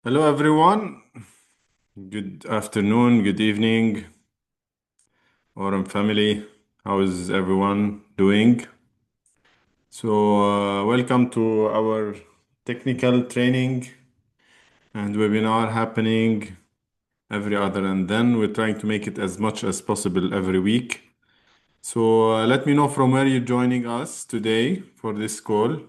Hello, everyone. Good afternoon, good evening, Aurum family. How is everyone doing? Welcome to our technical training and webinar happening every other and then. We're trying to make it as much as possible every week. Let me know from where you're joining us today for this call.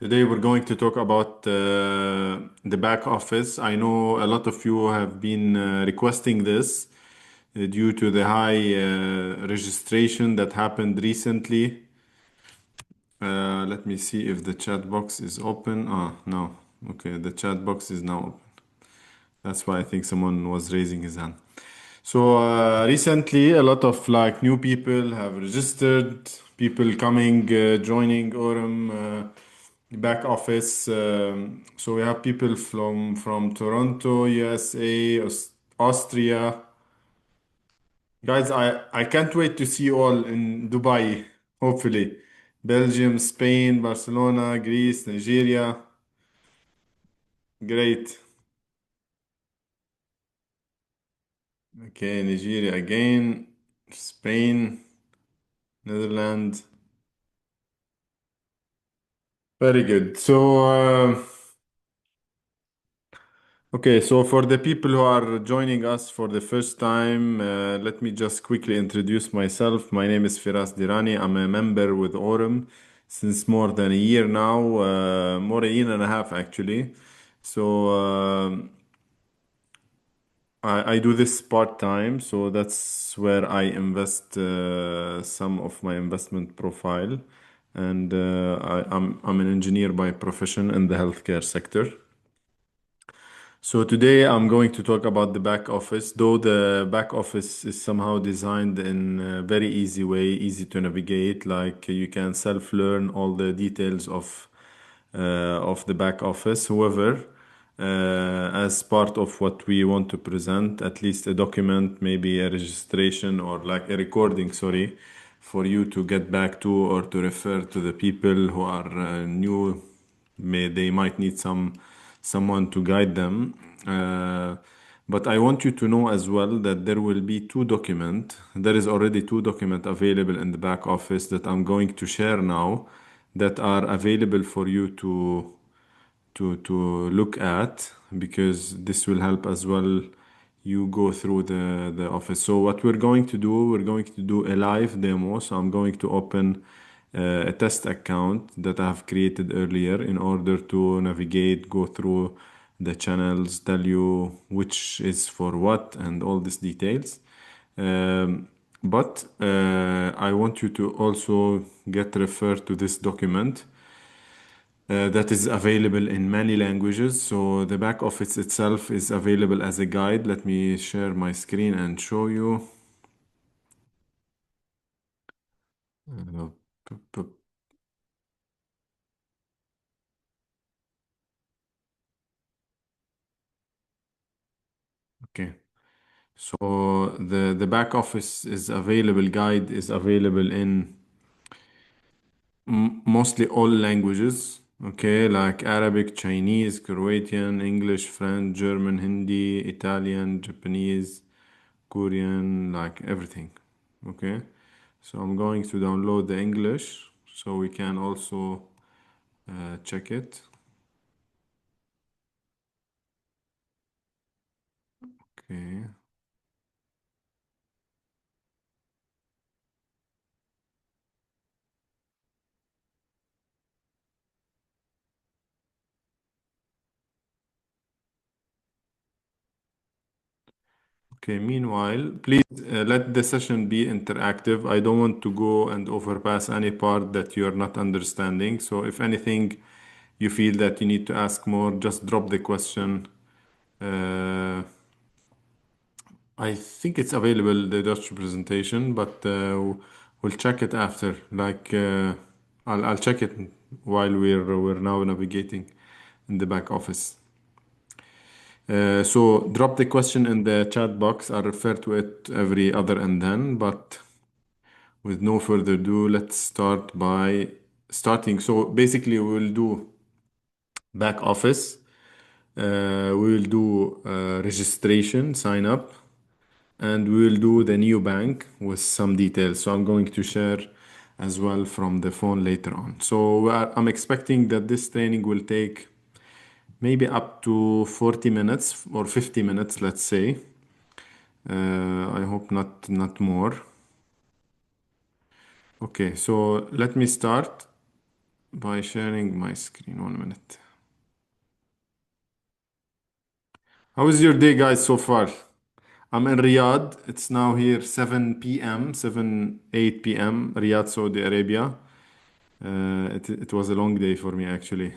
Today we're going to talk about the back office. I know a lot of you have been requesting this due to the high registration that happened recently. Let me see if the chat box is open. Ah, no. Okay, the chat box is now open. That's why I think someone was raising his hand. Recently, a lot of new people have registered, people coming, joining Aurum back office. So we have people from Toronto, USA, Austria. Guys, I can't wait to see you all in Dubai, hopefully. Belgium, Spain, Barcelona, Greece, Nigeria. Great. Okay, Nigeria again, Spain, Netherlands. Very good. Okay, so for the people who are joining us for the first time, let me just quickly introduce myself. My name is Firas Dirani. I'm a member with AURUM since more than a year now, more a year and a half actually. So I do this part-time, so that's where I invest some of my investment profile. And I'm an engineer by profession in the healthcare sector. So today I'm going to talk about the back office, though the back office is somehow designed in a very easy way, easy to navigate, like you can self-learn all the details of the back office. However, as part of what we want to present, at least a document, maybe a registration or like a recording, sorry, for you to get back to or to refer to the people who are new. They might need someone to guide them. But I want you to know as well that there will be two documents. There is already two documents available in the back office that I'm going to share now that are available for you to look at because this will help as well you go through the office. So what we're going to do a live demo. So I'm going to open a test account that I have created earlier in order to navigate, go through the channels, tell you which is for what and all these details. But I want you to also get referred to this document that is available in many languages. So the back office itself is available as a guide. Let me share my screen and show you. Uh, p- p- Okay. So the back office is available, guide is available in mostly all languages. Okay, like Arabic, Chinese, Croatian, English, French, German, Hindi, Italian, Japanese, Korean, like everything. Okay, so I'm going to download the English so we can also check it. Okay, okay. Meanwhile, please let the session be interactive. I don't want to go and overpass any part that you're not understanding. So if anything, you feel that you need to ask more, just drop the question. Uh, I think it's available, the Dutch presentation, but we'll check it after. I'll check it while we're now navigating in the back office. So drop the question in the chat box. I'll refer to it every other and then, but with no further ado, let's start by starting. So basically, we'll do back office. We will do registration, sign up, and we will do the new bank with some details. So I'm going to share as well from the phone later on. So I'm expecting that this training will take maybe up to 40 minutes or 50 minutes, let's say. I hope not more. Okay, so let me start by sharing my screen. 1 minute. How is your day, guys, so far? I'm in Riyadh. It's now here 7 p.m., 8 p.m., Riyadh, Saudi Arabia. It was a long day for me, actually.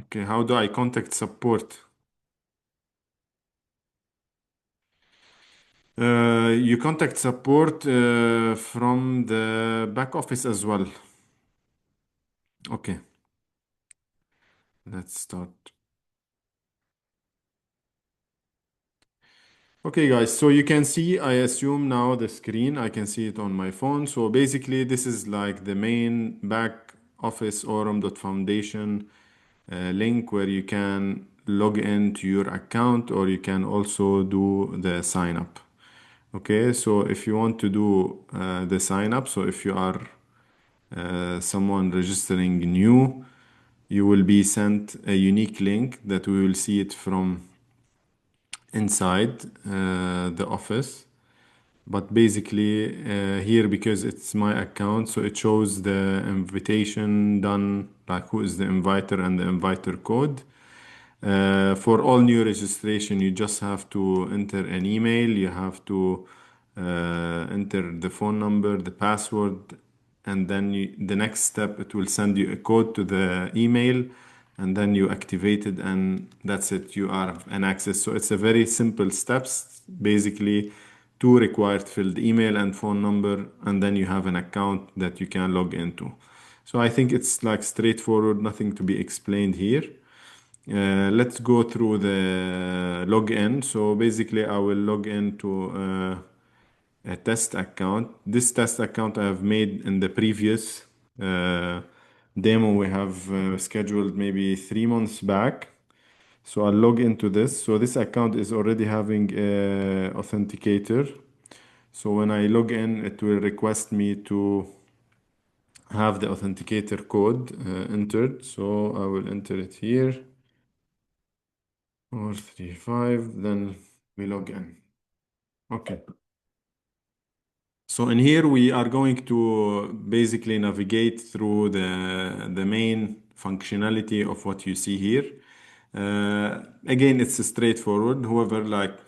Okay, how do I contact support? You contact support from the back office as well. Okay, let's start. Okay, guys, so you can see, I assume now the screen, I can see it on my phone. So basically, this is like the main back office aurum.foundation link where you can log into your account or you can also do the sign up. Okay, so if you want to do the sign up, so if you are someone registering new, you will be sent a unique link that we will see it from inside the office. But basically, here because it's my account, so it shows the invitation done, like who is the inviter and the inviter code. For all new registration, you just have to enter an email, you have to enter the phone number, the password, and then the next step, it will send you a code to the email, and then you activate it, and that's it. You are an access. So it's a very simple steps. Basically, two required field, email and phone number, and then you have an account that you can log into. So I think it's like straightforward, nothing to be explained here. Let's go through the login. So basically, I will log into a test account. This test account I have made in the previous uh, demo we have scheduled maybe 3 months back. So I'll log into this. So this account is already having a authenticator. So when I log in, it will request me to have the authenticator code entered. So I will enter it here. 435, then we log in. Okay. So in here we are going to basically navigate through the main functionality of what you see here. Again, it's straightforward. However, like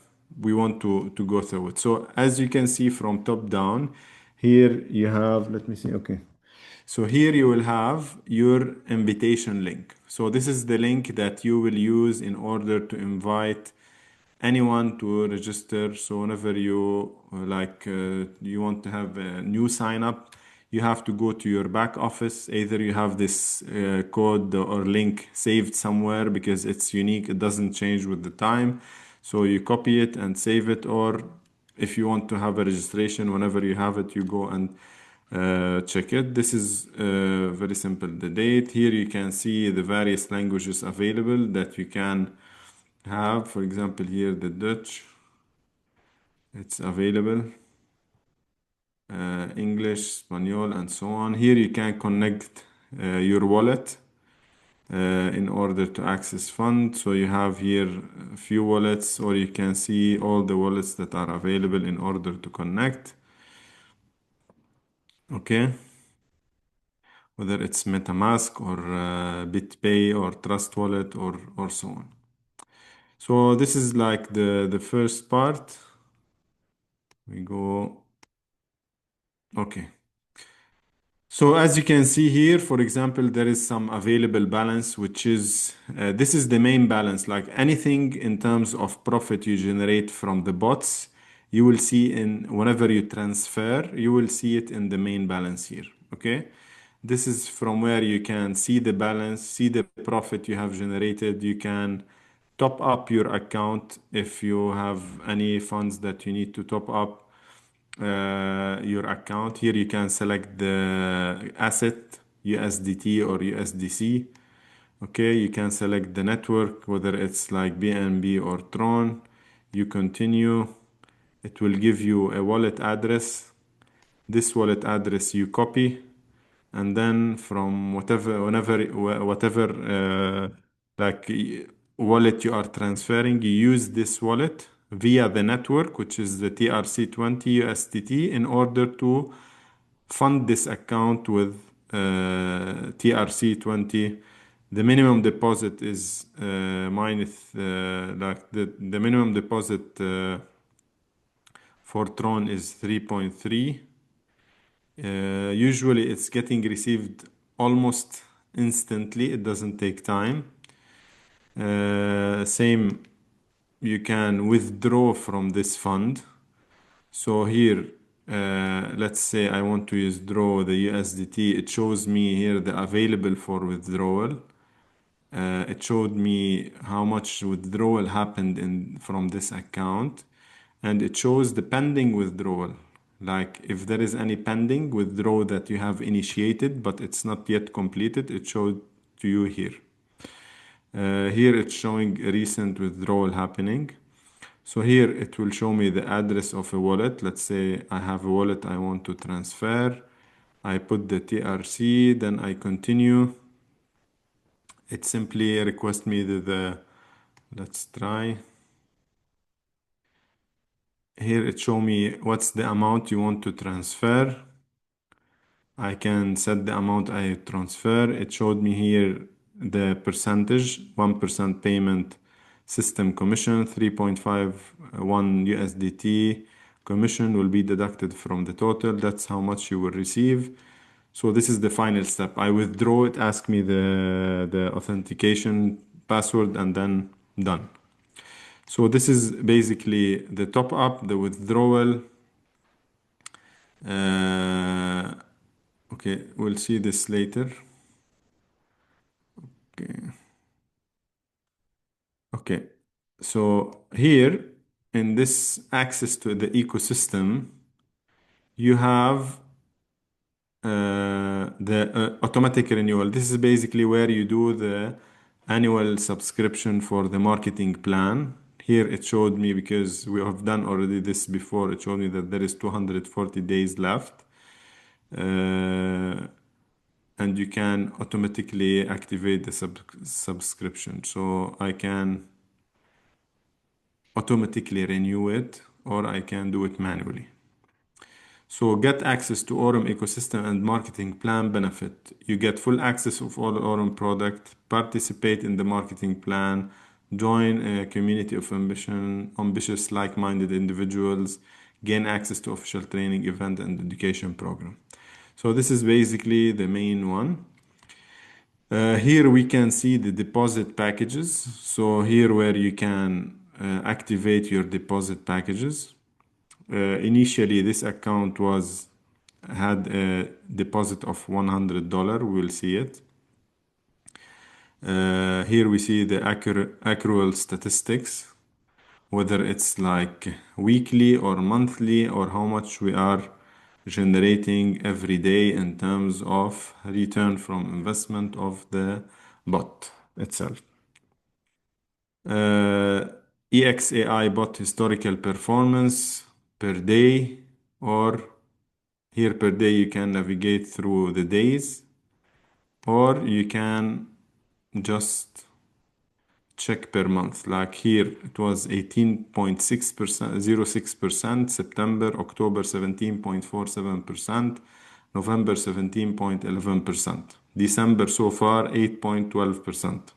we want to go through it. So as you can see from top down, here you have, let me see, okay. So here you will have your invitation link. So this is the link that you will use in order to invite anyone to register. So whenever you you want to have a new sign up, you have to go to your back office. Either you have this code or link saved somewhere because it's unique, it doesn't change with the time. So you copy it and save it, or if you want to have a registration, whenever you have it, you go and check it. This is very simple. The date here, you can see the various languages available that you can have. For example, here the Dutch, it's available, English, Spanish, and so on. Here you can connect your wallet in order to access funds. So you have here a few wallets, or you can see all the wallets that are available in order to connect. Okay. Whether it's MetaMask or BitPay or Trust Wallet or so on. So this is like the first part. We go, okay. So as you can see here, for example, there is some available balance, which is, this is the main balance, like anything in terms of profit you generate from the bots, you will see in, whenever you transfer, you will see it in the main balance here, okay? This is from where you can see the balance, see the profit you have generated. You can top up your account if you have any funds that you need to top up. your account. Here you can select the asset, USDT or USDC. Okay, you can select the network, whether it's like BNB or Tron. You continue. It will give you a wallet address. This wallet address you copy, and then from whatever like wallet you are transferring, you use this wallet via the network, which is the TRC20 USDT, in order to fund this account with TRC20. The minimum deposit is minus like the minimum deposit for Tron is 3.3. Usually it's getting received almost instantly. It doesn't take time. Same, you can withdraw from this fund. So here, let's say I want to withdraw the USDT. It shows me here the available for withdrawal. It showed me how much withdrawal happened in from this account, and it shows the pending withdrawal. Like if there is any pending withdrawal that you have initiated but it's not yet completed, it showed to you here. Here it's showing a recent withdrawal happening. So here it will show me the address of a wallet. Let's say I have a wallet I want to transfer. I put the TRC, then I continue. It simply requests me let's try. Here it show me what's the amount you want to transfer. I can set the amount I transfer. It showed me here the percentage, 1% payment system commission, 3.51 USDT commission will be deducted from the total. That's how much you will receive. So this is the final step. I withdraw it, ask me the authentication password, and then done. So this is basically the top up, the withdrawal. Okay, we'll see this later. Okay. Okay. So here in this access to the ecosystem, you have the automatic renewal. This is basically where you do the annual subscription for the marketing plan. Here it showed me, because we have done already this before, it showed me that there is 240 days left. And you can automatically activate the subscription. So I can automatically renew it, or I can do it manually. So get access to AURUM ecosystem and marketing plan benefit. You get full access of all AURUM product, participate in the marketing plan, join a community of ambitious like-minded individuals, gain access to official training event and education program. So this is basically the main one. Here we can see the deposit packages. So here where you can activate your deposit packages. Initially, this account had a deposit of $100. We will see it. Here we see the accrual statistics, whether it's like weekly or monthly, or how much we are generating every day in terms of return from investment of the bot itself. EXAI bot historical performance per day, or here per day you can navigate through the days, or you can just check per month. Like here it was 18.6%, 06%, September, October 17.47%, November 17.11%, December so far 8.12%.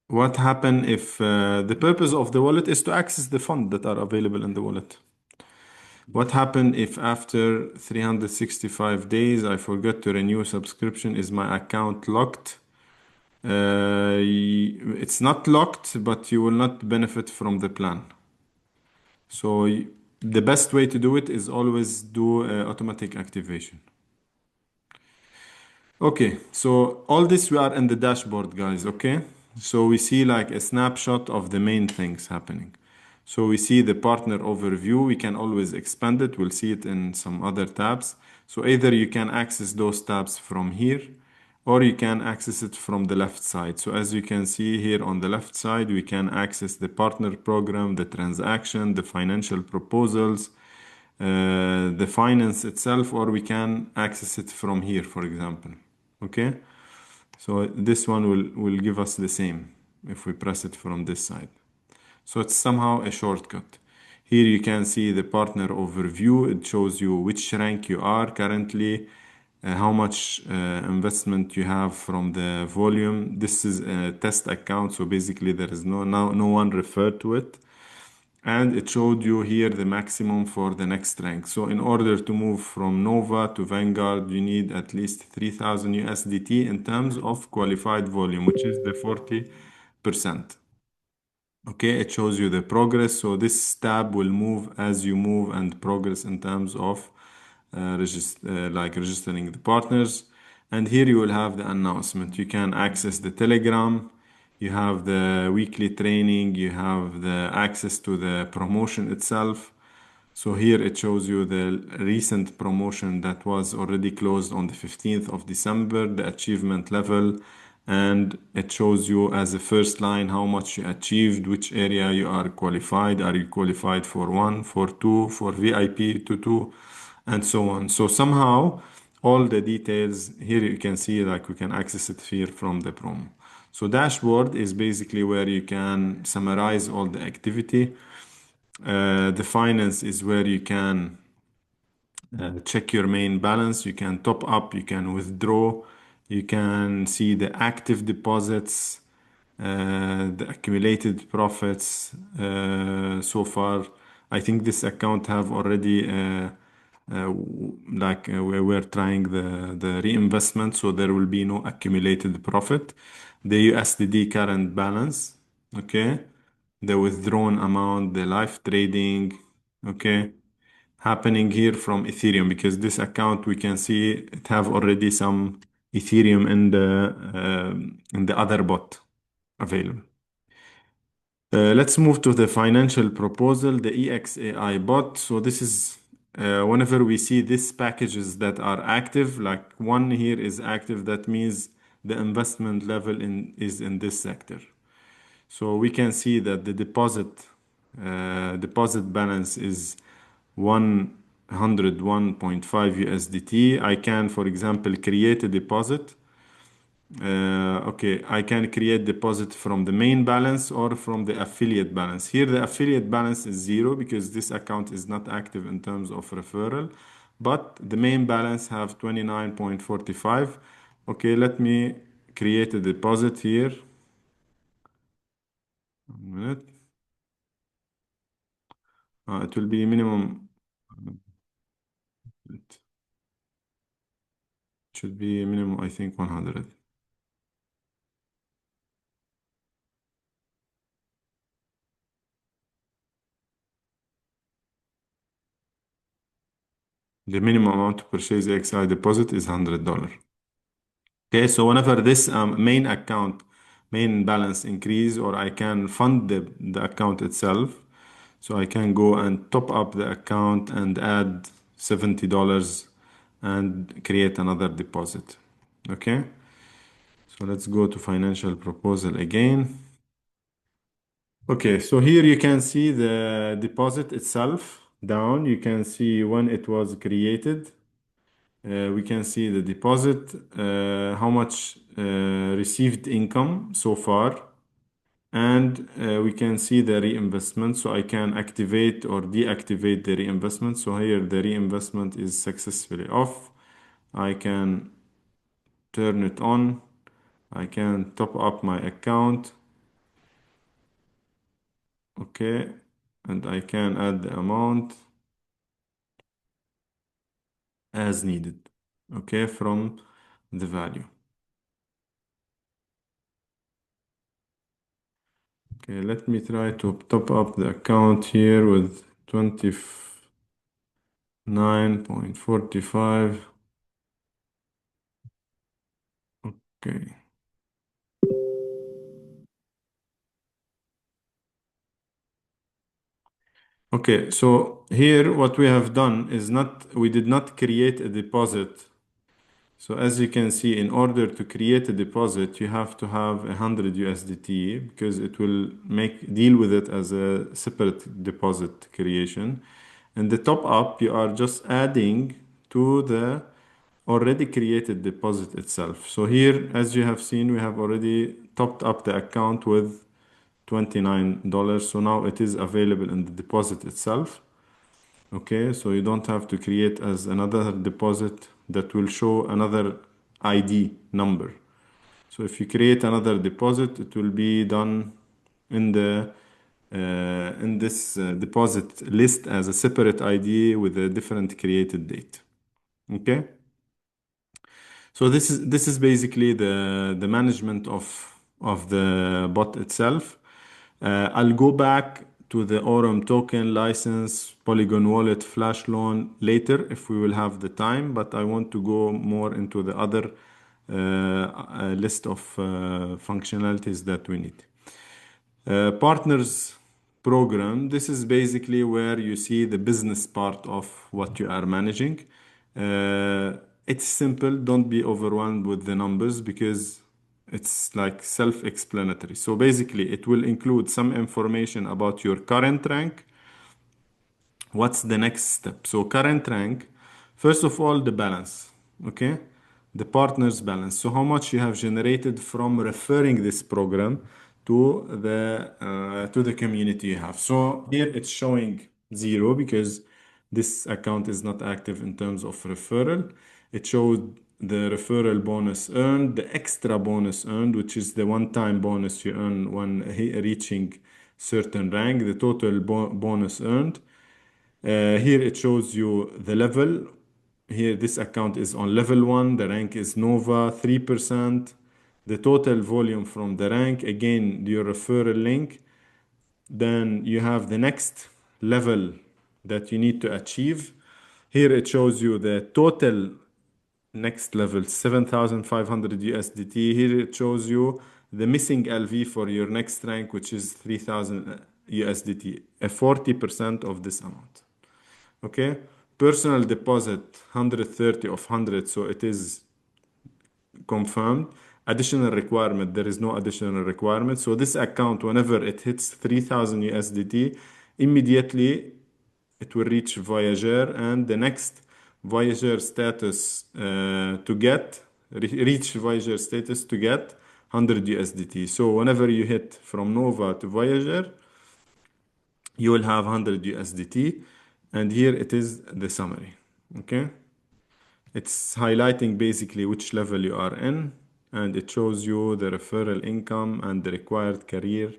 What happen if the purpose of the wallet is to access the funds that are available in the wallet? What happen if after 365 days I forget to renew subscription? Is my account locked? It's not locked, but you will not benefit from the plan. So the best way to do it is always do automatic activation. Okay, so all this we are in the dashboard, guys, okay? So we see like a snapshot of the main things happening. So we see the partner overview. We can always expand it. We'll see it in some other tabs. So either you can access those tabs from here, or you can access it from the left side. So as you can see here on the left side, we can access the partner program, the transaction, the financial proposals, the finance itself, or we can access it from here, for example. Okay, so this one will give us the same if we press it from this side. So it's somehow a shortcut. Here you can see the partner overview. It shows you which rank you are currently, how much investment you have from the volume. This is a test account, so basically there is no one referred to it. And it showed you here the maximum for the next rank. So in order to move from Nova to Vanguard, you need at least 3,000 USDT in terms of qualified volume, which is the 40%. Okay, it shows you the progress. So this tab will move as you move and progress in terms of like registering the partners. And here you will have the announcement. You can access the Telegram. You have the weekly training. You have the access to the promotion itself. So here it shows you the recent promotion that was already closed on the 15th of December, the achievement level, and it shows you as a first line how much you achieved, which area you are qualified. Are you qualified for one, for two, for VIP to two, and so on. So somehow all the details here you can see like we can access it here from the promo. So dashboard is basically where you can summarize all the activity. The finance is where you can check your main balance. You can top up, you can withdraw, you can see the active deposits, the accumulated profits so far. I think this account have already we're trying the reinvestment, so there will be no accumulated profit. The USDD current balance, okay, the withdrawn amount, the live trading, okay, happening here from Ethereum, because this account we can see it have already some Ethereum in the other bot available. Let's move to the financial proposal, the EXAI bot. So this is whenever we see these packages that are active, like one here is active, that means the investment level is in this sector. So we can see that the deposit balance is 101.5 USDT. I can, for example, create a deposit. Okay, I can create deposit from the main balance or from the affiliate balance. Here, the affiliate balance is zero because this account is not active in terms of referral, but the main balance have 29.45. Okay, let me create a deposit here. A minute. It will be minimum. It should be minimum, I think, 100. The minimum amount to purchase XI deposit is $100. Okay, so whenever this main balance increase, or I can fund the account itself, so I can go and top up the account and add $70 and create another deposit. Okay, so let's go to financial proposal again. Okay, so here you can see the deposit itself down. You can see when it was created. We can see the deposit, how much received income so far, and we can see the reinvestment. So I can activate or deactivate the reinvestment. So here the reinvestment is successfully off. I can turn it on. I can top up my account. Okay, and I can add the amount as needed. Okay, from the value. Okay, let me try to top up the account here with 29.45. Okay. Okay, so here what we have done is we did not create a deposit. So as you can see, in order to create a deposit, you have to have 100 USDT because it will deal with it as a separate deposit creation. And the top up, you are just adding to the already created deposit itself. So here, as you have seen, we have already topped up the account with $29. So now it is available in the deposit itself. Okay, so you don't have to create as another deposit that will show another ID number. So if you create another deposit, it will be done in the in this deposit list as a separate ID with a different created date. Okay, so this is basically the management of the bot itself. I'll go back to the AURUM token license, Polygon wallet, flash loan later if we will have the time, but I want to go more into the other list of functionalities that we need. Partners program, this is basically where you see the business part of what you are managing. It's simple, don't be overwhelmed with the numbers because it's like self-explanatory. So basically, it will include some information about your current rank. What's the next step? So current rank, first of all, the balance, okay? The partner's balance. So how much you have generated from referring this program to the community you have. So here it's showing zero because this account is not active in terms of referral. It showed the referral bonus earned, the extra bonus earned, which is the one-time bonus you earn when reaching certain rank, the total bonus earned. Here it shows you the level. Here, this account is on level 1. The rank is Nova, 3%. The total volume from the rank, again, your referral link. Then you have the next level that you need to achieve. Here it shows you the total next level, 7,500 USDT. Here it shows you the missing LV for your next rank, which is 3,000 USDT, a 40% of this amount. Okay, personal deposit 130 of 100, so it is confirmed. Additional requirement, there is no additional requirement. So this account, whenever it hits 3,000 USDT, immediately it will reach Voyager, and the next Voyager status to get reach Voyager status to get 100 USDT. So whenever you hit from Nova to Voyager, you will have 100 USDT, and here it is the summary. Okay, it's highlighting basically which level you are in, and it shows you the referral income and the required career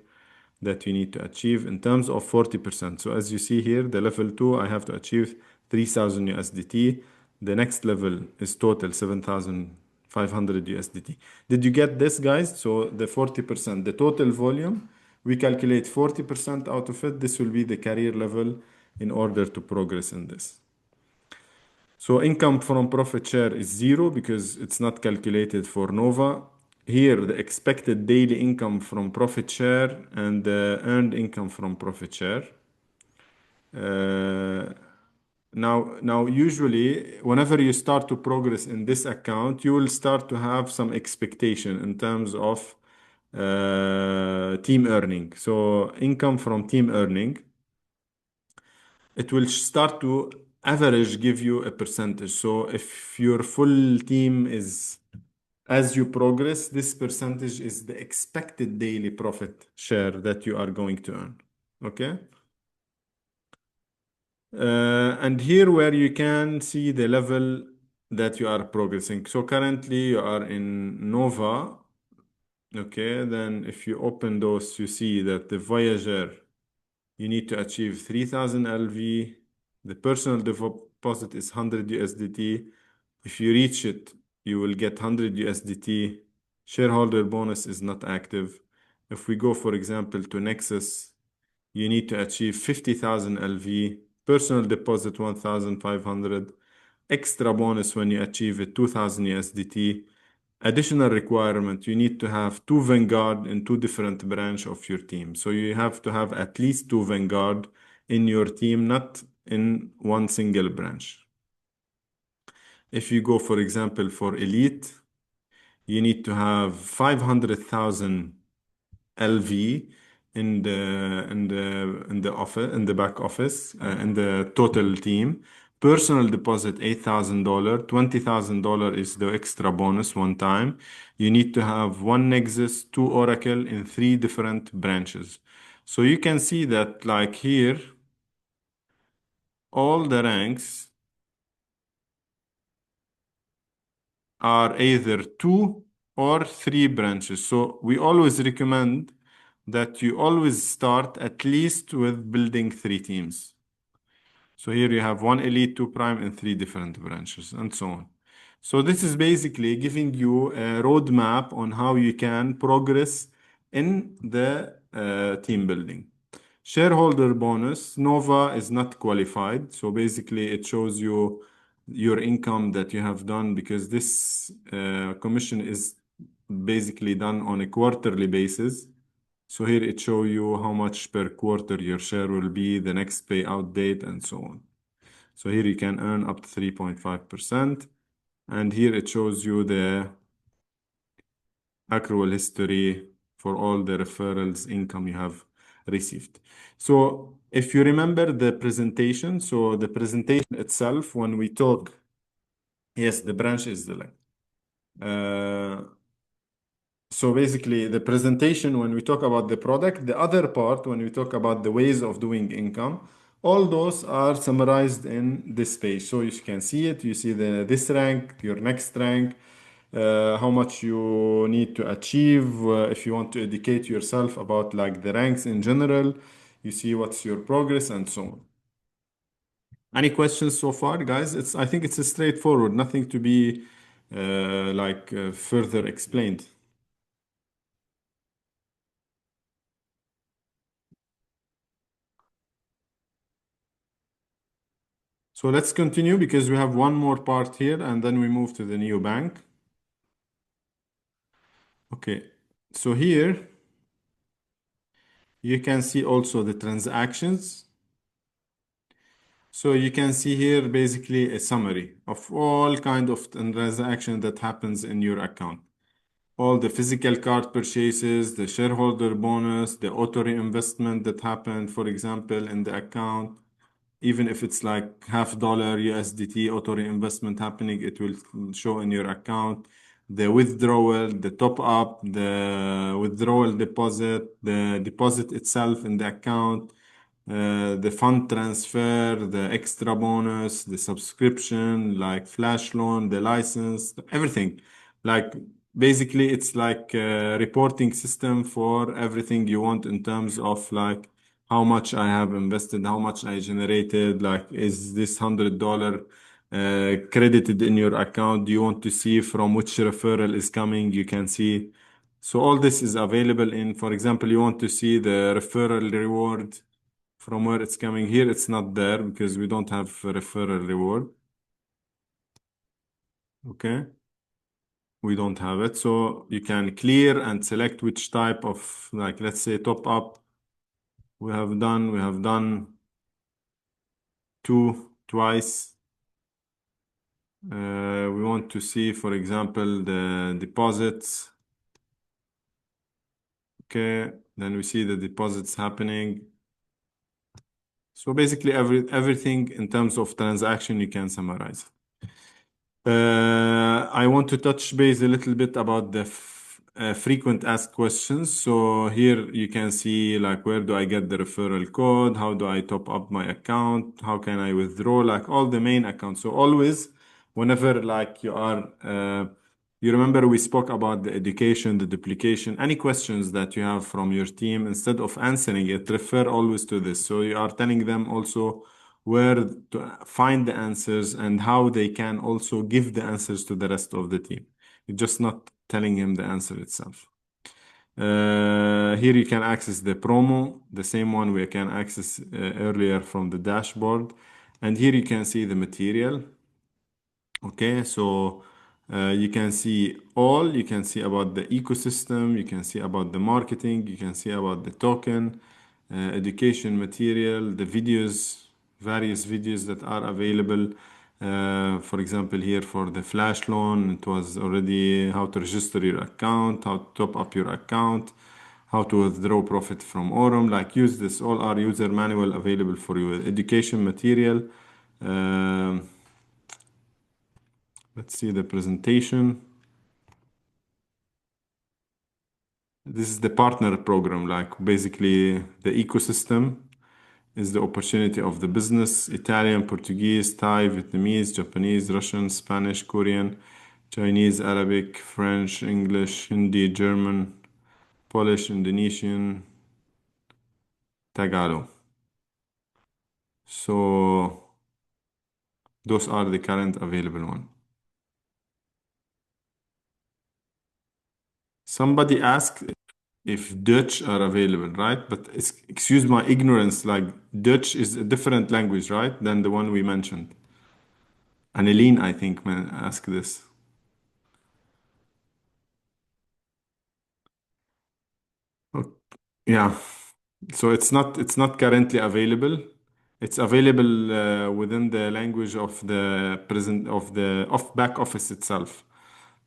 that you need to achieve in terms of 40%. So as you see here, the level 2, I have to achieve 3,000 USDT. The next level is total 7,500 USDT. Did you get this, guys? So the 40%, the total volume, we calculate 40% out of it. This will be the career level in order to progress in this. So income from profit share is zero because it's not calculated for Nova. Here, the expected daily income from profit share and the earned income from profit share. Now, usually, whenever you start to progress in this account, you will start to have some expectation in terms of team earning. So income from team earning, it will start to average give you a percentage. So if your full team is, as you progress, this percentage is the expected daily profit share that you are going to earn. Okay. And here where you can see the level that you are progressing. So currently you are in Nova. Okay. Then if you open those, you see that the Voyager, you need to achieve 3,000 LV. The personal deposit is 100 USDT. If you reach it, you will get 100 USDT. Shareholder bonus is not active. If we go, for example, to Nexus, you need to achieve 50,000 LV. Personal deposit 1,500. Extra bonus when you achieve it, 2,000 USDT. Additional requirement, you need to have two Vanguard in two different branch of your team. So you have to have at least two Vanguard in your team, not in one single branch. If you go, for example, for Elite, you need to have 500,000 LV in the back office, in the total team. Personal deposit $8,000. $20,000 is the extra bonus one time. You need to have one Nexus, two Oracle in three different branches. So you can see that like here, all the ranks are either two or three branches. So we always recommend that you always start at least with building three teams. So here you have one elite, two prime, and three different branches, and so on. So this is basically giving you a roadmap on how you can progress in the team building. Shareholder bonus, Nova is not qualified. So basically it shows you your income that you have done because this commission is basically done on a quarterly basis. So here it show you how much per quarter your share will be, the next payout date, and so on. So here you can earn up to 3.5%. And here it shows you the accrual history for all the referrals income you have received. So if you remember the presentation, so the presentation itself, when we talk, yes, the branch is the link. So basically the presentation, when we talk about the product, the other part, when we talk about the ways of doing income, all those are summarized in this page. So you can see it, you see this rank, your next rank, how much you need to achieve, if you want to educate yourself about like the ranks in general, you see what's your progress and so on. Any questions so far, guys? I think it's a straightforward, nothing to be further explained. So let's continue because we have one more part here and then we move to the neobank. Okay, so here you can see also the transactions. So you can see here basically a summary of all kind of transaction that happens in your account. All the physical card purchases, the shareholder bonus, the auto reinvestment that happened, for example, in the account. Even if it's like $0.50 USDT auto reinvestment happening, it will show in your account. The withdrawal, the top up, the withdrawal deposit, the deposit itself in the account, the fund transfer, the extra bonus, the subscription, like flash loan, the license, everything. Like basically, it's like a reporting system for everything you want in terms of like how much I have invested, how much I generated, like is this $100 credited in your account? Do you want to see from which referral is coming? You can see. So all this is available in, for example, you want to see the referral reward from where it's coming. Here it's not there because we don't have a referral reward. Okay. We don't have it. So you can clear and select which type of, like, let's say top up. We have done twice. We want to see, for example, the deposits. Okay. Then we see the deposits happening. So basically everything in terms of transaction, you can summarize. I want to touch base a little bit about the frequent asked questions. So here you can see like where do I get the referral code? How do I top up my account? How can I withdraw? Like all the main accounts. So always, whenever like you remember we spoke about the education, the duplication, any questions that you have from your team, instead of answering it, refer always to this. So you are telling them also where to find the answers and how they can also give the answers to the rest of the team. You're just not telling him the answer itself. Here you can access the promo, the same one we can access earlier from the dashboard. And here you can see the material. Okay, so You can see all, you can see about the ecosystem, you can see about the marketing, you can see about the token, education material, the videos, various videos that are available. For example, here for the flash loan, it was already how to register your account, how to top up your account, how to withdraw profit from Aurum. Like use this, all our user manual available for you. Education material. Um, let's see the presentation. This is the partner program, like basically the ecosystem is the opportunity of the business. Italian, Portuguese, Thai, Vietnamese, Japanese, Russian, Spanish, Korean, Chinese, Arabic, French, English, Hindi, German, Polish, Indonesian, Tagalog. So those are the current available one. Somebody asked if Dutch are available, right? But excuse my ignorance, like Dutch is a different language, right, than the one we mentioned. Annelien, I think, asked this. Ok- Yeah. So it's not currently available. It's available within the language of the present of back office itself.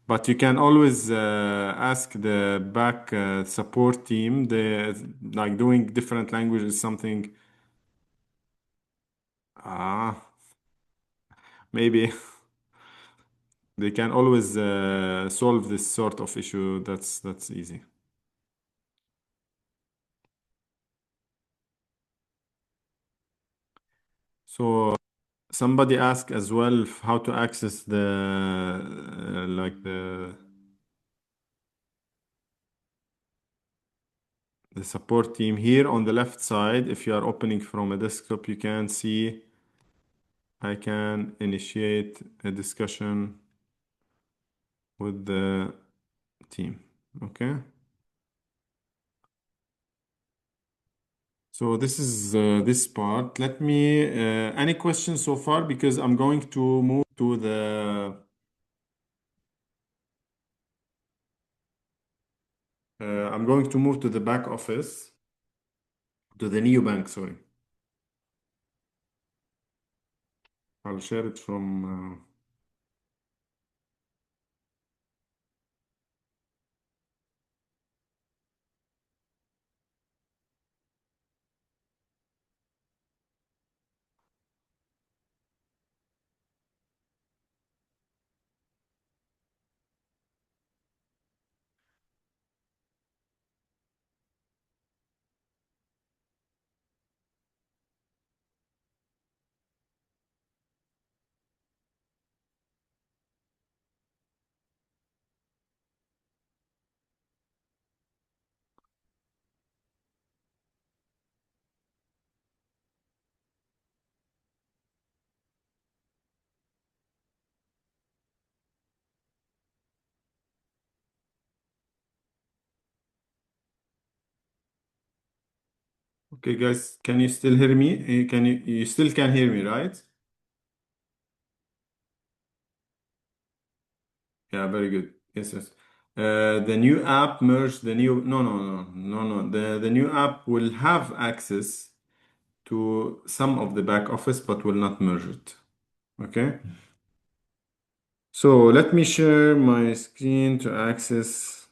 But you can always ask the back support team. They like doing different languages something. Ah, maybe they can always solve this sort of issue. That's easy. So somebody asked as well how to access the like the support team here on the left side. If you are opening from a desktop, you can see I can initiate a discussion with the team. Okay. So this is this part. Let me, any questions so far? Because I'm going to move to I'm going to move to the back office, to the neobank, sorry. I'll share it from 'Kay, guys, can you still hear me? Can you still can hear me, right? Yeah, very good. Yes, yes. The new app merged the new. No, no, no, no, no. The new app will have access to some of the back office, but will not merge it. Okay. So let me share my screen to access.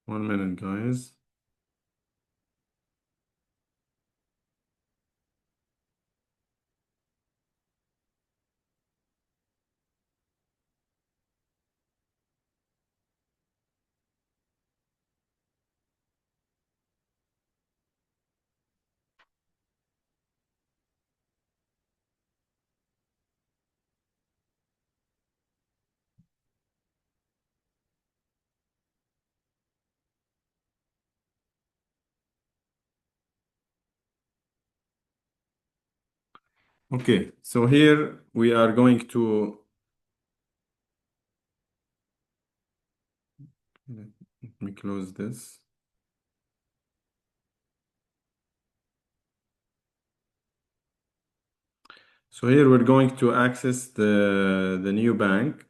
1 minute, guys. Okay, so here we are going to, let me close this. So here we're going to access the new bank.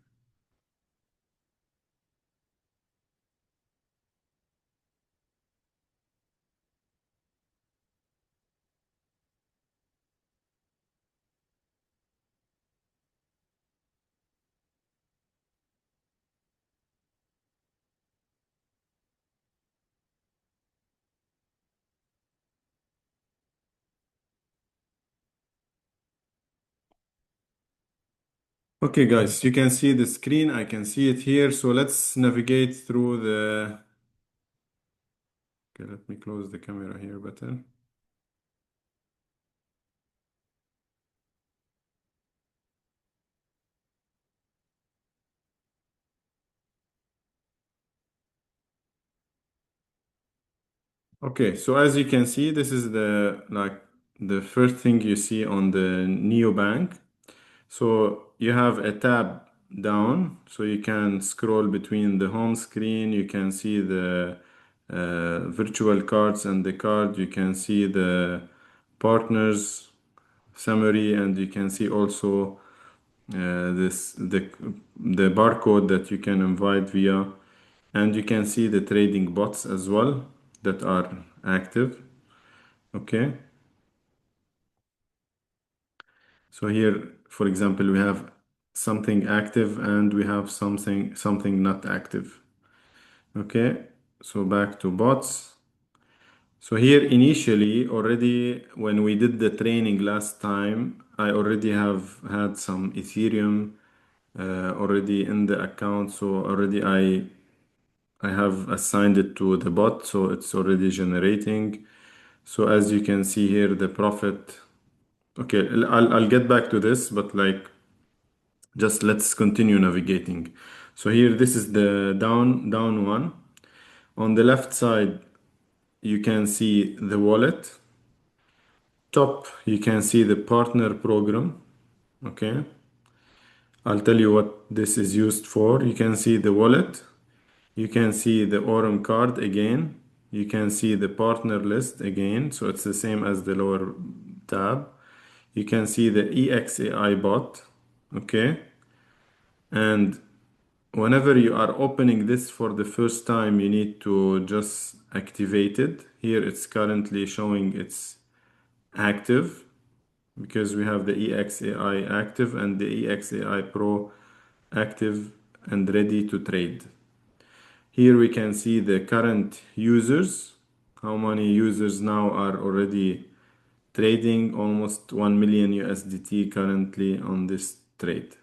Okay, guys, you can see the screen. I can see it here. So let's navigate through the. Okay, let me close the camera here better. Okay, so as you can see, this is the first thing you see on the neobank. So you have a tab down, so you can scroll between the home screen. You can see the virtual cards and the card. You can see the partners summary, and you can see also this the barcode that you can invite via, and you can see the trading bots as well that are active. Okay, so here, for example, we have something active and we have something not active. Okay, so back to bots. So here initially already when we did the training last time, I already have had some Ethereum already in the account. So already I have assigned it to the bot, so it's already generating. So as you can see here, the profit. Okay, I'll get back to this, but like just let's continue navigating. So here, this is the down one. On the left side, you can see the wallet. Top, you can see the partner program. Okay, I'll tell you what this is used for. You can see the wallet. You can see the AURUM card again. You can see the partner list again. So it's the same as the lower tab. You can see the EXAI bot. Okay. And whenever you are opening this for the first time, you need to just activate it. Here it's currently showing it's active because we have the EXAI active and the EXAI Pro active and ready to trade. Here we can see the current users, how many users now are already trading, almost 1 million USDT currently on this trade.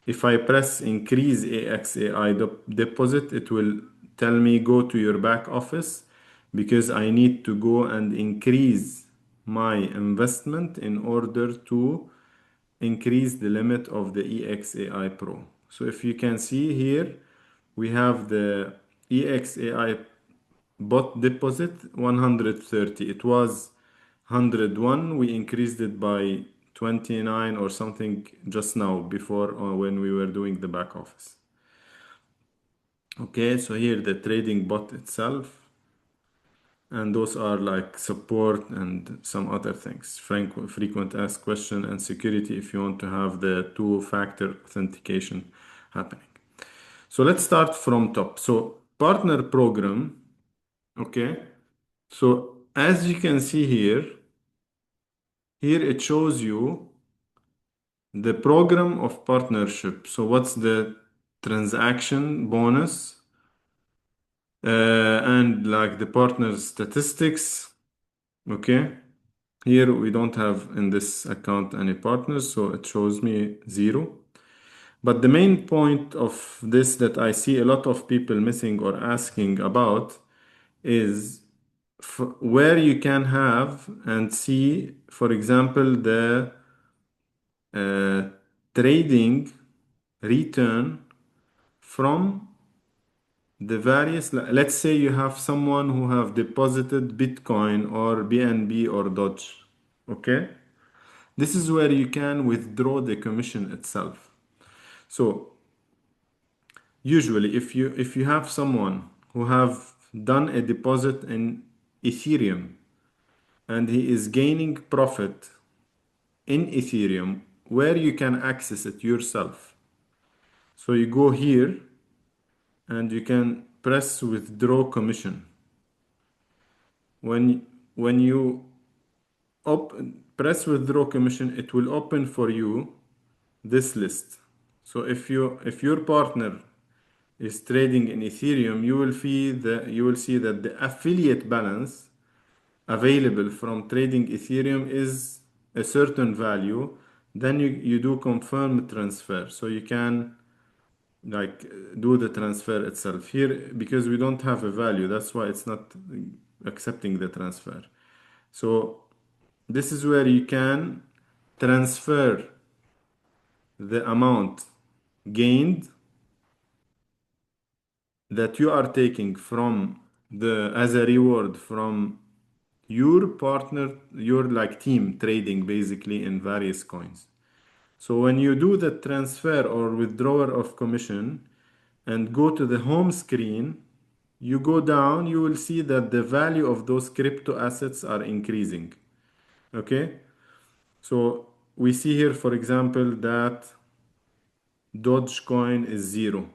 If I press increase AXAI deposit, it will tell me go to your back office because I need to go and increase my investment in order to increase the limit of the EXAI Pro. So if you can see here, we have the EXAI bot deposit 130. It was 101. We increased it by 29 or something just now before when we were doing the back office. Okay, so here the trading bot itself, and those are like support and some other things. Frequent asked question and security if you want to have the two-factor authentication happening. So let's start from top. So partner program, okay. So as you can see here it shows you the program of partnership. So what's the transaction bonus and like the partner statistics. Okay. Here we don't have in this account any partners, so it shows me zero. But the main point of this that I see a lot of people missing or asking about is where you can have and see, for example, the uh, trading return from the various, let's say you have someone who have deposited Bitcoin or BNB or Dodge, okay? This is where you can withdraw the commission itself. So usually if you have someone who have done a deposit in Ethereum and he is gaining profit in Ethereum where you can access it yourself. So you go here and you can press withdraw commission. When you press withdraw commission, it will open for you this list. So if your partner is trading in Ethereum, you will see that the affiliate balance available from trading Ethereum is a certain value. Then you do confirm transfer. So you can like do the transfer itself here because we don't have a value. That's why it's not accepting the transfer. So this is where you can transfer the amount gained that you are taking from the as a reward from your partner, your like team trading basically in various coins. So when you do the transfer or withdrawal of commission and go to the home screen, you go down, you will see that the value of those crypto assets are increasing. Okay? So we see here, for example, that Dogecoin is zero.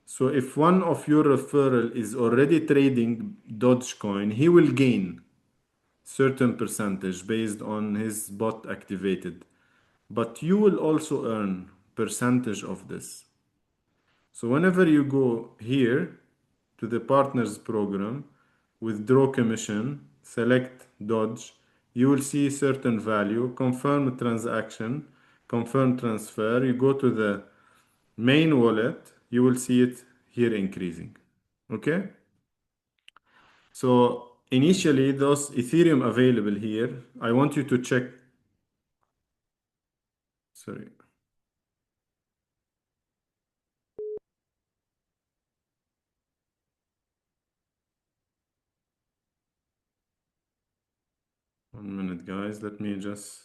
So if one of your referral is already trading Dogecoin, he will gain certain percentage based on his bot activated. But you will also earn percentage of this. So whenever you go here to the partners program, withdraw commission, select Dodge, you will see certain value, confirm transaction, confirm transfer. You go to the main wallet, you will see it here increasing. Okay? So initially, those Ethereum available here, I want you to check. Sorry, 1 minute, guys. Let me just.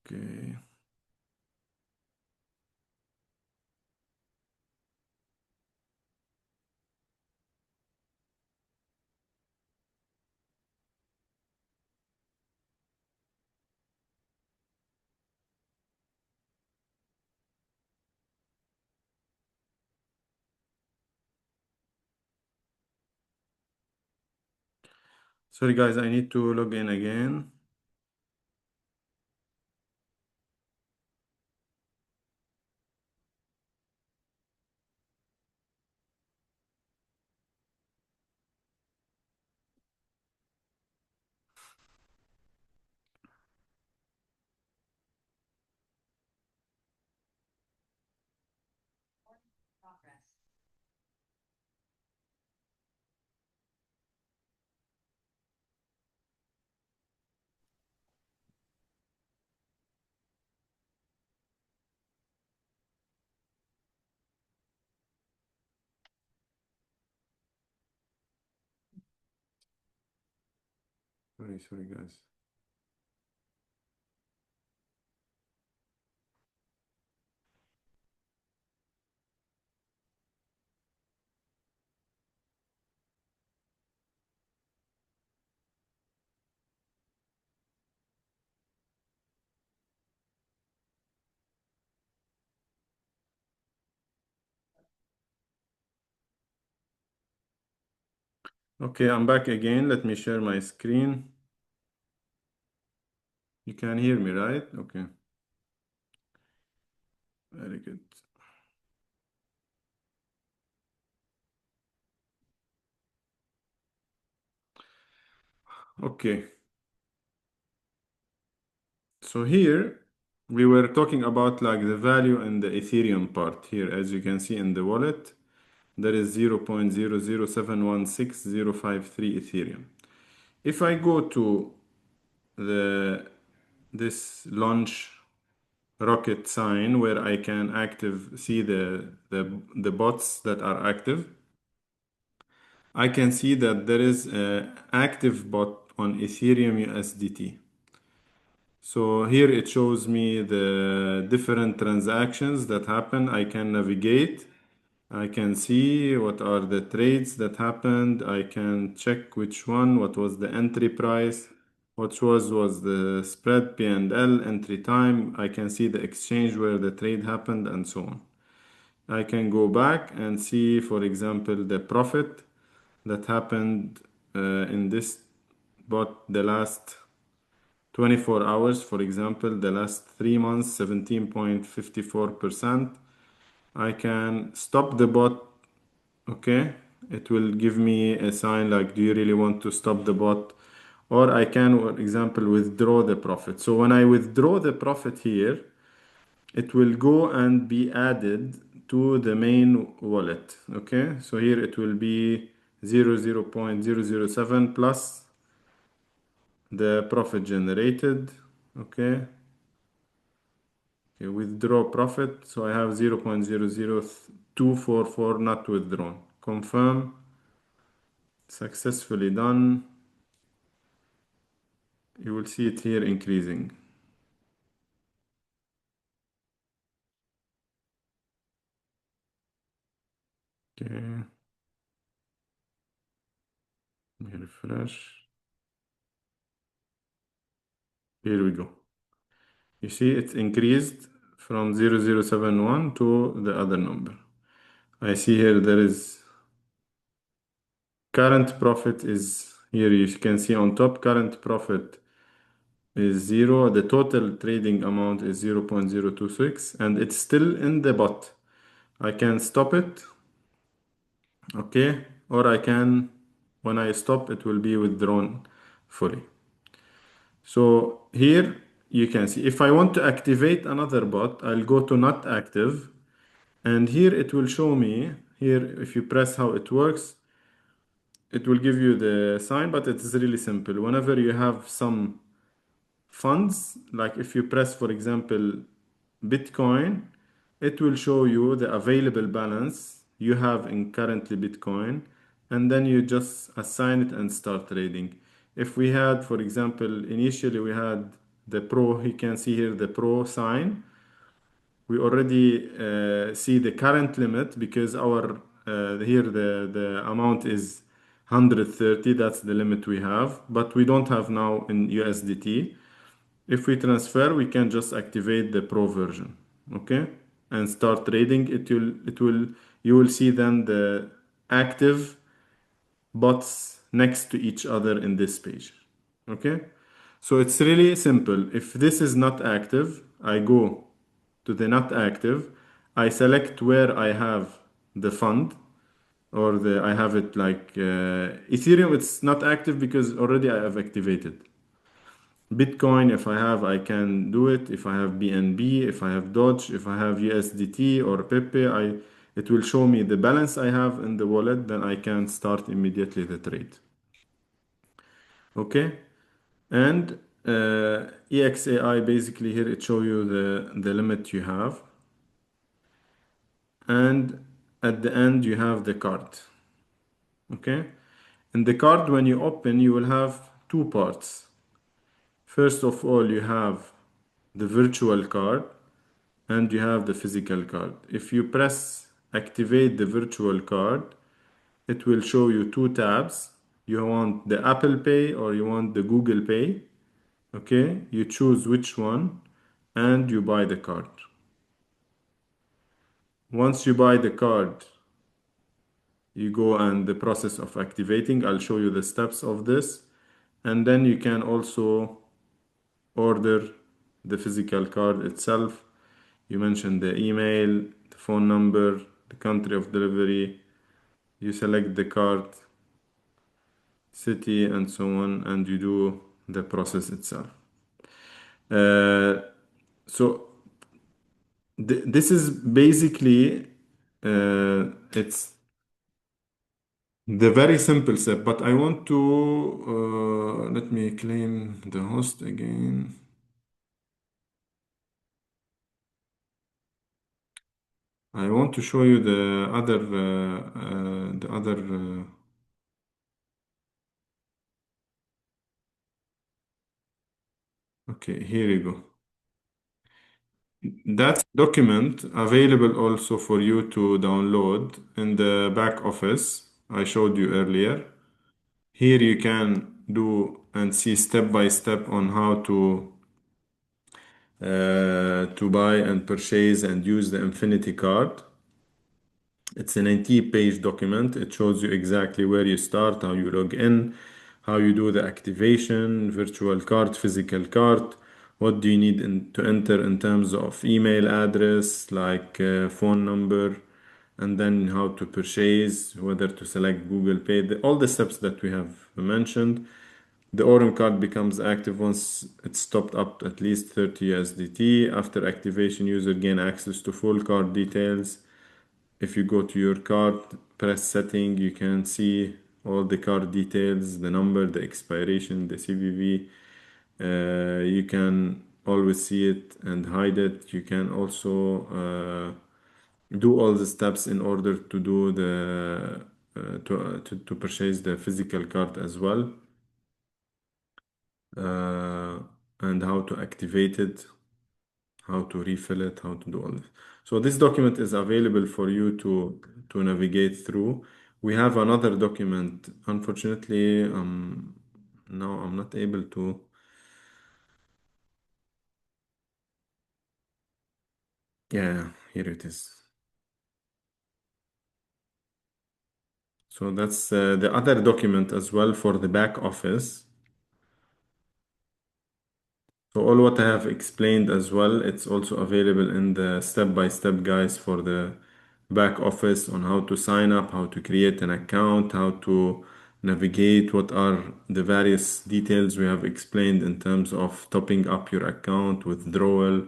Okay. Sorry, guys. I need to log in again. Sorry, guys. Okay, I'm back again. Let me share my screen. You can hear me, right? Okay, very good. Okay, so here we were talking about like the value in the Ethereum part here. As you can see in the wallet, there is 0.00716,053 Ethereum. If I go to the this launch rocket sign where I can see the bots that are active, I can see that there is an active bot on Ethereum USDT. So here it shows me the different transactions that happen. I can navigate. I can see what are the trades that happened. I can check which one, what was the entry price, what was the spread P&L entry time. I can see the exchange where the trade happened and so on. I can go back and see, for example, the profit that happened in this bot the last 24 hours, for example, the last 3 months, 17.54%. I can stop the bot. Okay, it will give me a sign like, do you really want to stop the bot? Or I can, for example, withdraw the profit. So when I withdraw the profit here, it will go and be added to the main wallet. Okay, so here it will be 0.007 plus the profit generated. Okay, okay, withdraw profit. So I have 0.00244 not withdrawn. Confirm. Successfully done. You will see it here increasing. Okay, let me refresh. Here we go. You see it's increased from 0071 to the other number. I see here there is current profit is here. You can see on top current profit is zero. The total trading amount is 0.026 and it's still in the bot. I can stop it. Okay, or I can, when I stop, it will be withdrawn fully. So here you can see if I want to activate another bot, I'll go to not active, and here it will show me here. If you press how it works, it will give you the sign, but it's really simple. Whenever you have some funds, like if you press, for example, Bitcoin, it will show you the available balance you have in currently Bitcoin, and then you just assign it and start trading. If we had, for example, initially we had the pro, you can see here the pro sign. We already see the current limit because our here the amount is 130. That's the limit we have, but we don't have now in USDT. If we transfer, we can just activate the pro version, okay, and start trading. You will see then the active bots next to each other in this page, okay. So it's really simple. If this is not active, I go to the not active. I select where I have the fund, or I have it like Ethereum. It's not active because already I have activated. Bitcoin, if I have, I can do it. If I have BNB, if I have Doge, if I have USDT or Pepe, it will show me the balance I have in the wallet. Then I can start immediately the trade. Okay, and EXAI basically here it show you the limit you have, and at the end you have the card. Okay, in the card when you open, you will have two parts. First of all, you have the virtual card and you have the physical card. If you press activate the virtual card, it will show you two tabs. You want the Apple Pay or you want the Google Pay. Okay, you choose which one and you buy the card. Once you buy the card, you go and the process of activating. I'll show you the steps of this. And then you can also order the physical card itself. You mention the email, the phone number, the country of delivery. You select the card, city, and so on, and you do the process itself. Uh, So this is basically it's the very simple step, but I want to let me claim the host again. I want to show you the other. Okay, here you go. That document available also for you to download in the back office I showed you earlier. Here you can do and see step by step on how to buy and purchase and use the Infinity card. It's a 90-page document. It shows you exactly where you start, how you log in, how you do the activation, virtual card, physical card. What do you need to enter in terms of email address, like phone number, and then how to purchase, whether to select Google Pay, all the steps that we have mentioned. The AURUM card becomes active once it's topped up at least 30 USDT. After activation, user gain access to full card details. If you go to your card, press setting, you can see all the card details, the number, the expiration, the CVV. You can always see it and hide it. You can also do all the steps in order to do to purchase the physical card as well, uh, and how to activate it, how to refill it, how to do all this. So this document is available for you to navigate through. We have another document. Unfortunately, now I'm not able to. Yeah, here it is. So that's the other document as well for the back office. So all what I have explained as well, it's also available in the step-by-step guides for the back office on how to sign up, how to create an account, how to navigate, what are the various details we have explained in terms of topping up your account, withdrawal,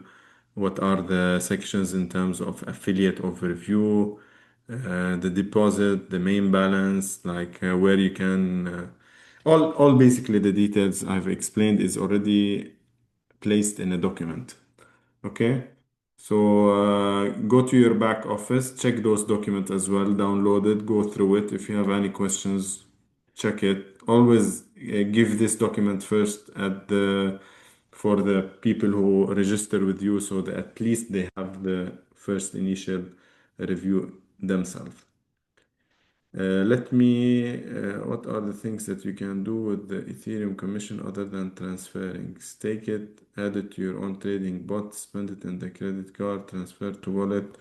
what are the sections in terms of affiliate overview, the deposit, the main balance, like where you can, all basically the details I've explained is already placed in a document. Okay. So go to your back office, check those documents as well, download it, go through it. If you have any questions, check it. Always give this document first at the for the people who register with you, so that at least they have the first initial review themselves. What are the things that you can do with the Ethereum commission other than transferring? Stake it, add it to your own trading bot, spend it in the credit card, transfer to wallet,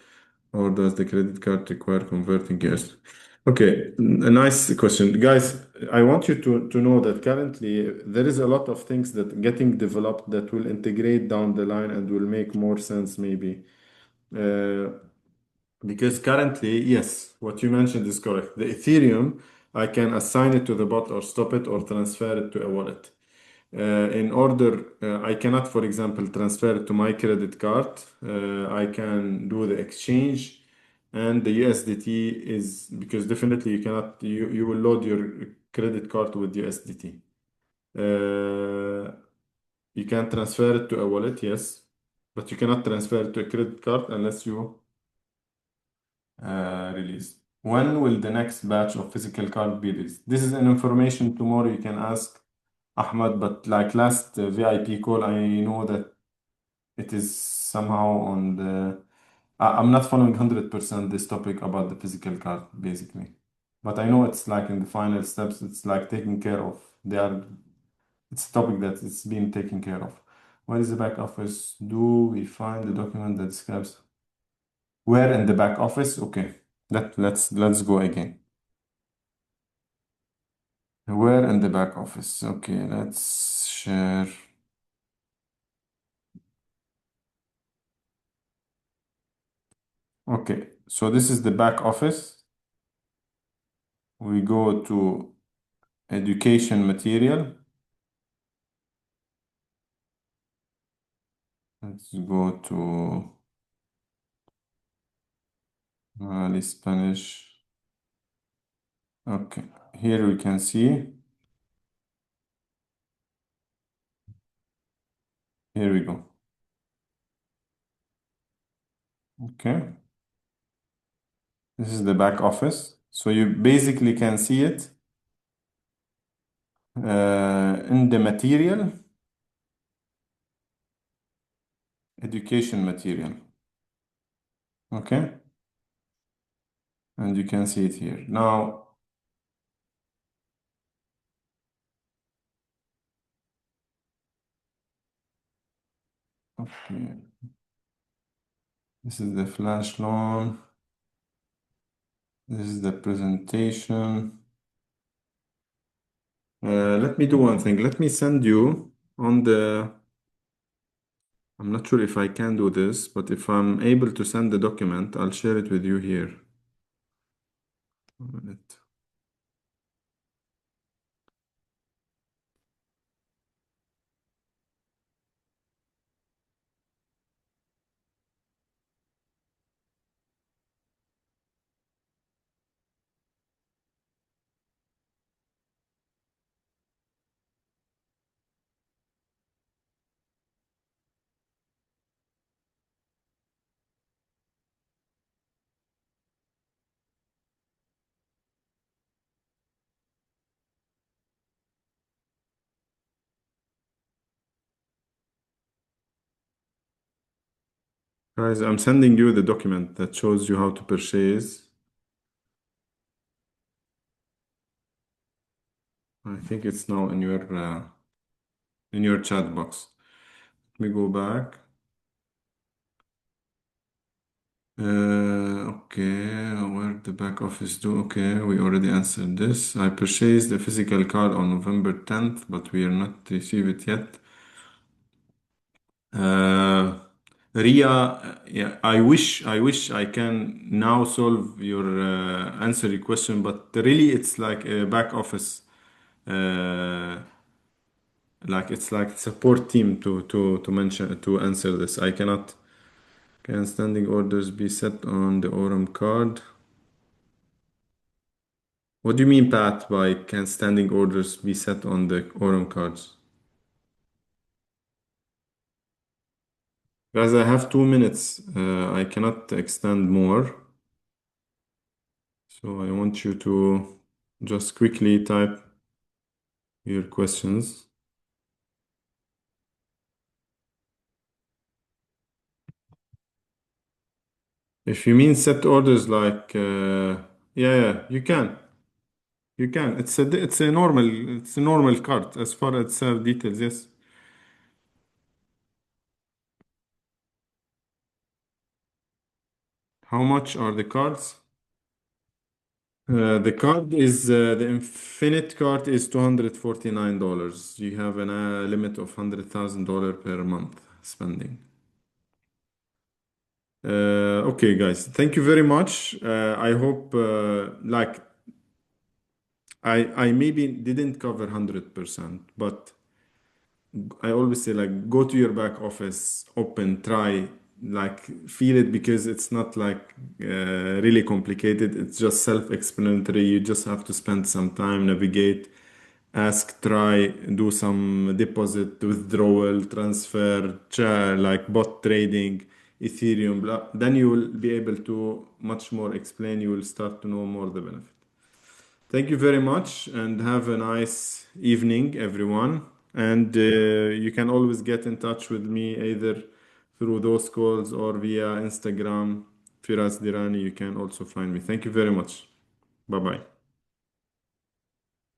or does the credit card require converting? Yes. Okay, a nice question. Guys, I want you to know that currently there is a lot of things that getting developed that will integrate down the line and will make more sense maybe. Uh, because currently, yes, what you mentioned is correct. The Ethereum, I can assign it to the bot or stop it or transfer it to a wallet. I cannot, for example, transfer it to my credit card. I can do the exchange, and the USDT is because definitely you cannot, you will load your credit card with USDT. Uh, you can transfer it to a wallet, yes, but you cannot transfer it to a credit card unless you released. When will the next batch of physical card be released? This is an information tomorrow. You can ask Ahmad, but like last VIP call, I know that it is somehow on the. I'm not following 100% this topic about the physical card, basically. But I know it's like in the final steps, it's like taken care of. It's a topic that it's been taken care of. Where is the back office? Do we find the document that describes where in the back office? Okay, let's go again. Where in the back office? Okay, let's share. Okay, so this is the back office. We go to education material. Let's go to Mali Spanish. Okay, here we can see. Here we go. Okay, this is the back office. So you basically can see it in the material, education material. Okay, and you can see it here. Now, okay, this is the flash loan. This is the presentation. Let me do one thing. Let me send you on the, I'm not sure if I can do this, but if I'm able to send the document, I'll share it with you here. A minute. Guys, I'm sending you the document that shows you how to purchase. I think it's now in your chat box. Let me go back. Okay, where the back office do? Okay, we already answered this. I purchased a physical card on November 10th, but we are not received it yet. Uh, Ria, yeah, I wish I can now solve your answer your question, but really it's like a back office, uh, like it's like support team to mention to answer this. I cannot. Can standing orders be set on the Aurum card? What do you mean, Pat, by can standing orders be set on the Aurum cards? Guys, I have 2 minutes. I cannot extend more. So I want you to just quickly type your questions. If you mean set orders like, yeah, you can. You can. It's a normal card as far as details, yes. How much are the cards? The Infinite card is $249. You have a limit of $100,000 per month spending. Okay, guys, thank you very much. I hope, I maybe didn't cover 100%, but I always say like go to your back office, open, try, like feel it because it's not like really complicated. It's just self-explanatory. You just have to spend some time, navigate, ask, try, do some deposit, withdrawal, transfer, like bot trading, Ethereum. Blah. Then you will be able to much more explain. You will start to know more the benefit. Thank you very much and have a nice evening, everyone. And you can always get in touch with me either through those calls or via Instagram, Firas Dirani. You can also find me. Thank you very much. Bye bye.